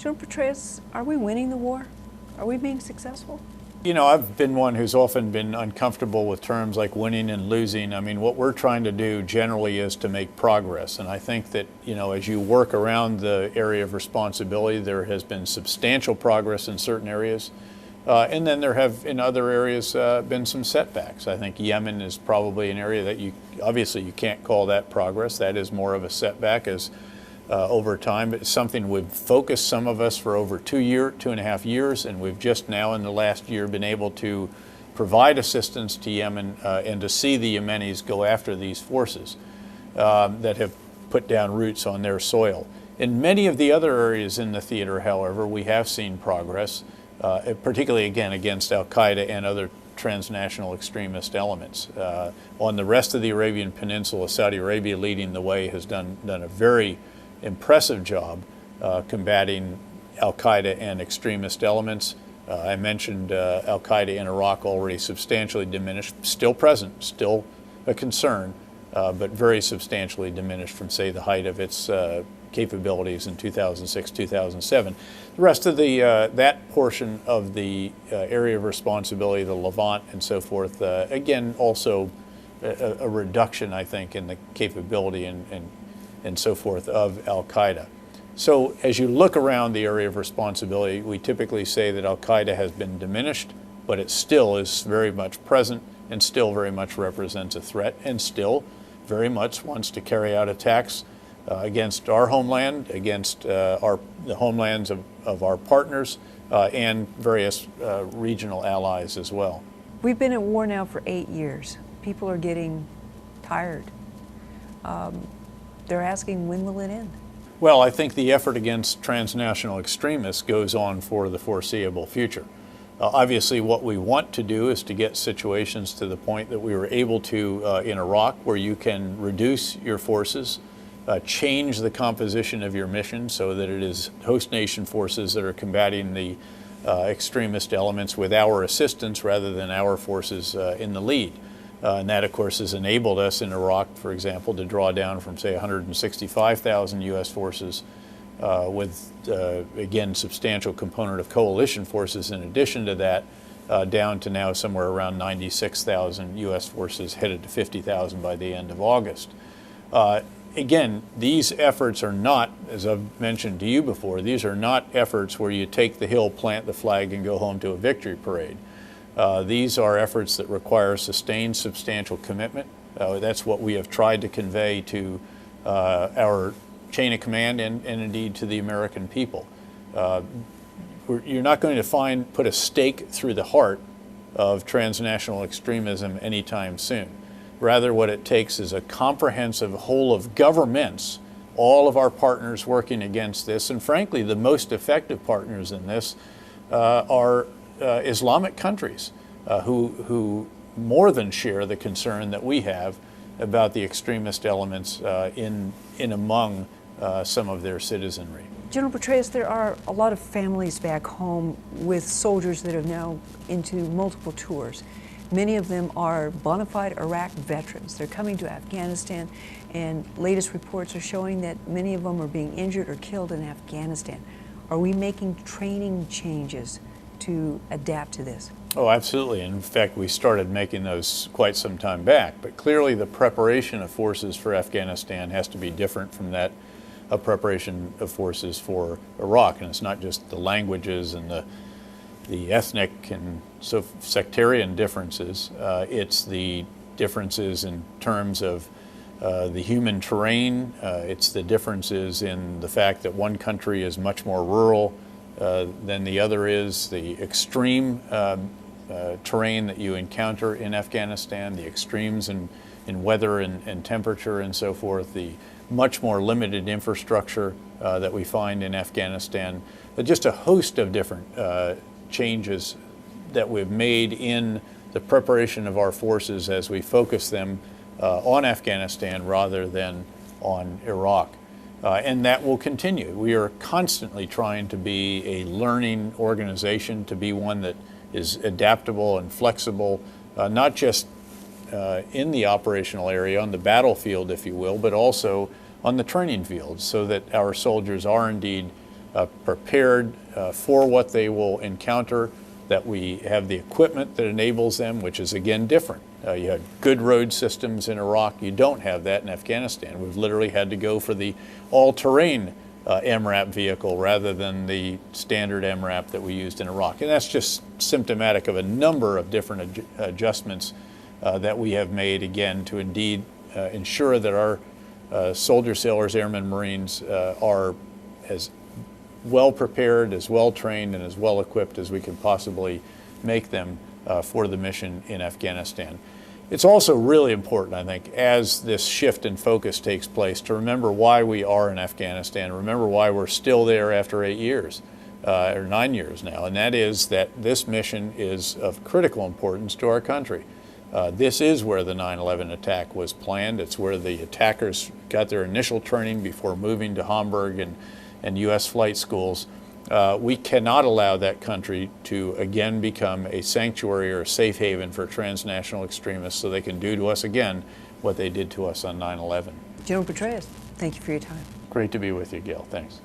General Petraeus, are we winning the war? Are we being successful? You know, I've been one who's often been uncomfortable with terms like winning and losing. I mean, what we're trying to do generally is to make progress. And I think that, you know, as you work around the area of responsibility, there has been substantial progress in certain areas. And then there have, in other areas, been some setbacks. I think Yemen is probably an area that obviously you can't call that progress. That is more of a setback as over time. It's something we've focused, some of us, for over 2.5 years, and we've just now in the last year been able to provide assistance to Yemen and to see the Yemenis go after these forces that have put down roots on their soil. In many of the other areas in the theater, however, we have seen progress, particularly again against al-Qaeda and other transnational extremist elements. On the rest of the Arabian Peninsula, Saudi Arabia leading the way has done a very impressive job combating al-Qaeda and extremist elements. I mentioned al-Qaeda in Iraq, already substantially diminished, still present, still a concern, but very substantially diminished from, say, the height of its capabilities in 2006, 2007. The rest of that portion of the area of responsibility, the Levant and so forth, again, also a reduction, I think, in the capability and so forth of al-Qaeda. So as you look around the area of responsibility, we typically say that al-Qaeda has been diminished, but it still is very much present and still very much represents a threat and still very much wants to carry out attacks against our homeland, against the homelands of our partners, and various regional allies as well. We've been at war now for 8 years. People are getting tired. They're asking, when will it end? Well, I think the effort against transnational extremists goes on for the foreseeable future. Obviously, what we want to do is to get situations to the point that we were able to in Iraq, where you can reduce your forces, change the composition of your mission so that it is host nation forces that are combating the extremist elements with our assistance rather than our forces in the lead. And that, of course, has enabled us in Iraq, for example, to draw down from, say, 165,000 U.S. forces with, again, substantial component of coalition forces in addition to that, down to now somewhere around 96,000 U.S. forces, headed to 50,000 by the end of August. Again, these efforts are not, as I've mentioned to you before, these are not efforts where you take the hill, plant the flag, and go home to a victory parade. These are efforts that require sustained, substantial commitment. That's what we have tried to convey to our chain of command and indeed to the American people. You're not going to put a stake through the heart of transnational extremism anytime soon. Rather, what it takes is a comprehensive whole of governments, all of our partners working against this, and frankly, the most effective partners in this are Islamic countries who more than share the concern that we have about the extremist elements in among some of their citizenry. General Petraeus, there are a lot of families back home with soldiers that are now into multiple tours. Many of them are bona fide Iraq veterans. They're coming to Afghanistan, and latest reports are showing that many of them are being injured or killed in Afghanistan. Are we making training changes to adapt to this? Oh, absolutely. In fact, we started making those quite some time back. But clearly the preparation of forces for Afghanistan has to be different from that of preparation of forces for Iraq. And it's not just the languages and the ethnic and so sectarian differences. It's the differences in terms of the human terrain. It's the differences in the fact that one country is much more rural than the other is, the extreme terrain that you encounter in Afghanistan, the extremes in weather and temperature and so forth, the much more limited infrastructure that we find in Afghanistan, but just a host of different changes that we've made in the preparation of our forces as we focus them on Afghanistan rather than on Iraq. And that will continue. We are constantly trying to be a learning organization, to be one that is adaptable and flexible, not just in the operational area, on the battlefield, if you will, but also on the training field, so that our soldiers are indeed prepared for what they will encounter, that we have the equipment that enables them, which is again different. You have good road systems in Iraq. You don't have that in Afghanistan. We've literally had to go for the all-terrain MRAP vehicle rather than the standard MRAP that we used in Iraq. And that's just symptomatic of a number of different adjustments that we have made, again, to indeed ensure that our soldiers, sailors, airmen, Marines are as well prepared, as well trained, and as well equipped as we can possibly make them for the mission in Afghanistan. It's also really important, I think, as this shift in focus takes place, to remember why we are in Afghanistan, remember why we're still there after 8 years, or 9 years now, and that is that this mission is of critical importance to our country. This is where the 9/11 attack was planned. It's where the attackers got their initial training before moving to Hamburg and U.S. flight schools. We cannot allow that country to again become a sanctuary or a safe haven for transnational extremists so they can do to us again what they did to us on 9/11. General Petraeus, thank you for your time. Great to be with you, Gail. Thanks.